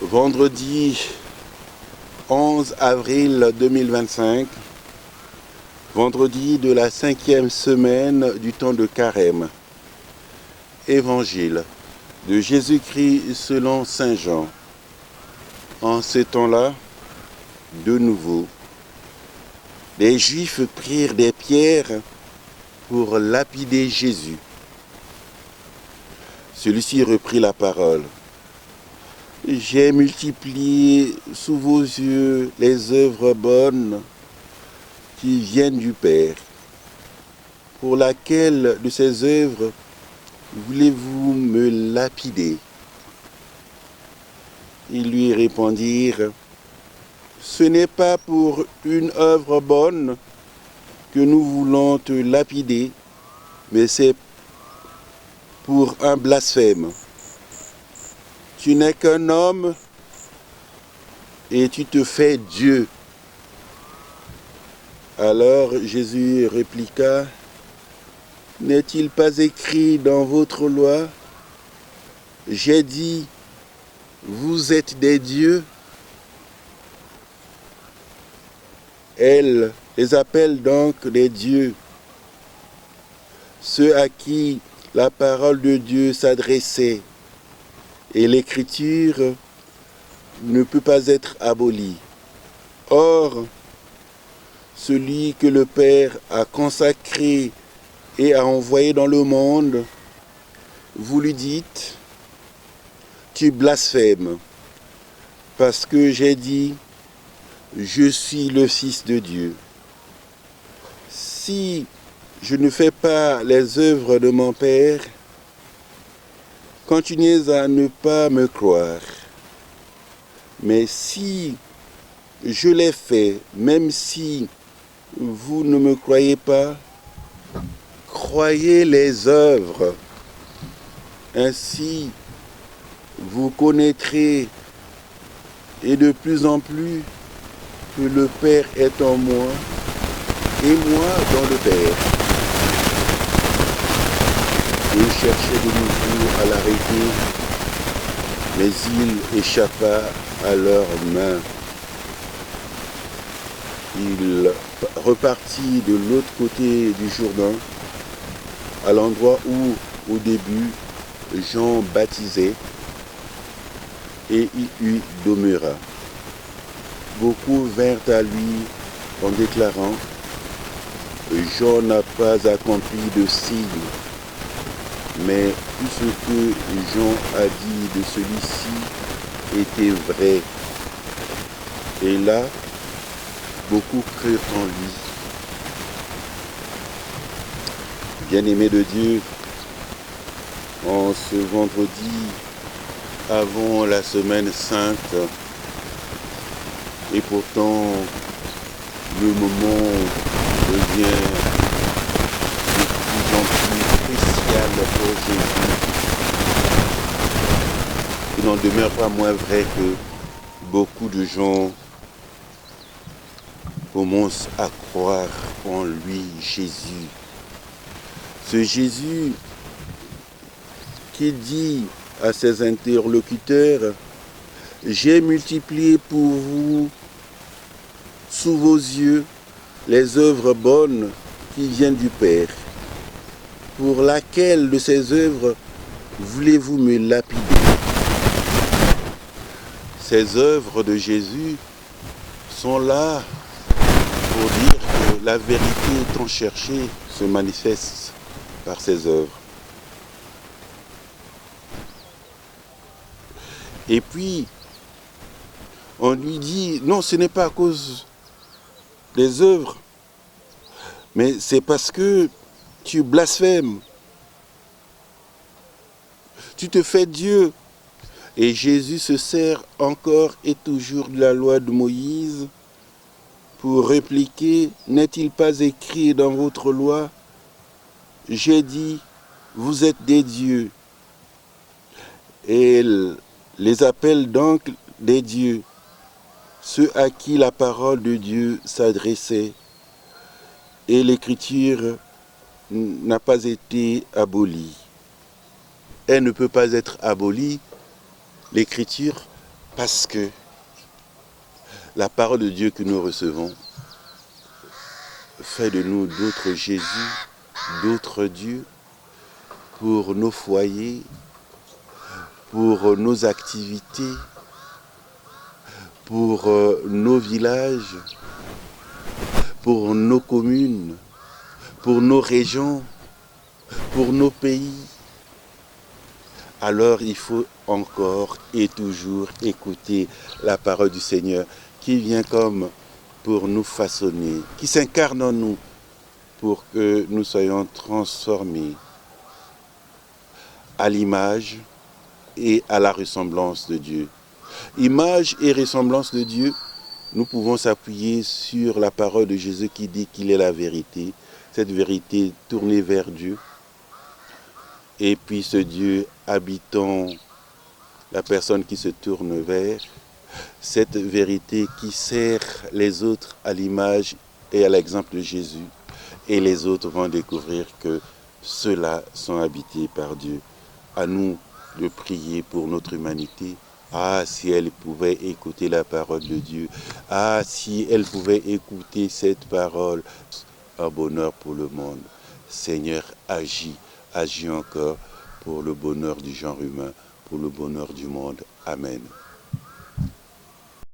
Vendredi 11 avril 2025, vendredi de la 5e semaine du temps de Carême. Évangile de Jésus-Christ selon Saint Jean. En ce temps-là, de nouveau, les Juifs prirent des pierres pour lapider Jésus. Celui-ci reprit la parole. J'ai multiplié sous vos yeux les œuvres bonnes qui viennent du Père. Pour laquelle de ces œuvres voulez-vous me lapider? Ils lui répondirent, ce n'est pas pour une œuvre bonne que nous voulons te lapider, mais c'est pour un blasphème. Tu n'es qu'un homme et tu te fais Dieu. Alors Jésus répliqua, n'est-il pas écrit dans votre loi, j'ai dit, vous êtes des dieux? Elle les appelle donc des dieux, ceux à qui la parole de Dieu s'adressait. Et l'écriture ne peut pas être abolie. Or, celui que le Père a consacré et a envoyé dans le monde, vous lui dites, tu blasphèmes, parce que j'ai dit, je suis le Fils de Dieu. Si je ne fais pas les œuvres de mon Père, continuez à ne pas me croire. Mais si je les fais, même si vous ne me croyez pas, croyez les œuvres. Ainsi, vous connaîtrez et de plus en plus que le Père est en moi et moi dans le Père. Il cherchait de nouveau à l'arrêter, mais il échappa à leurs mains. Il repartit de l'autre côté du Jourdain, à l'endroit où, au début, Jean baptisait, et il y demeura. Beaucoup vinrent à lui en déclarant, Jean n'a pas accompli de signe. Mais tout ce que Jean a dit de celui-ci était vrai. Et là, beaucoup crurent en lui. Bien-aimés de Dieu, en ce vendredi, avant la semaine sainte, et pourtant le moment devient de plus en plus crucial pour Jésus. Il n'en demeure pas moins vrai que beaucoup de gens commencent à croire en lui, Jésus. Ce Jésus qui dit à ses interlocuteurs, j'ai multiplié pour vous, sous vos yeux, les œuvres bonnes qui viennent du Père. Pour laquelle de ces œuvres voulez-vous me lapider? Ces œuvres de Jésus sont là pour dire que la vérité tant cherchée se manifeste par ses œuvres. Et puis, on lui dit, non, ce n'est pas à cause des œuvres, mais c'est parce que tu blasphèmes. Tu te fais Dieu. Et Jésus se sert encore et toujours de la loi de Moïse pour répliquer, n'est-il pas écrit dans votre loi, j'ai dit, vous êtes des dieux. Et elle les appelle donc des dieux, ceux à qui la parole de Dieu s'adressait. Et l'écriture n'a pas été abolie. Elle ne peut pas être abolie, l'écriture, parce que la parole de Dieu que nous recevons fait de nous d'autres Jésus, d'autres dieux, pour nos foyers, pour nos activités, pour nos villages, pour nos communes, pour nos régions, pour nos pays. Alors il faut encore et toujours écouter la parole du Seigneur qui vient comme pour nous façonner, qui s'incarne en nous pour que nous soyons transformés à l'image et à la ressemblance de Dieu. Image et ressemblance de Dieu, nous pouvons s'appuyer sur la parole de Jésus qui dit qu'il est la vérité, cette vérité tournée vers Dieu. Et puis ce Dieu habitant la personne qui se tourne vers, cette vérité qui sert les autres à l'image et à l'exemple de Jésus. Et les autres vont découvrir que ceux-là sont habités par Dieu. À nous de prier pour notre humanité. Ah, si elle pouvait écouter la parole de Dieu. Ah, si elle pouvait écouter cette parole. Un bonheur pour le monde. Seigneur, agis encore pour le bonheur du genre humain, pour le bonheur du monde. Amen.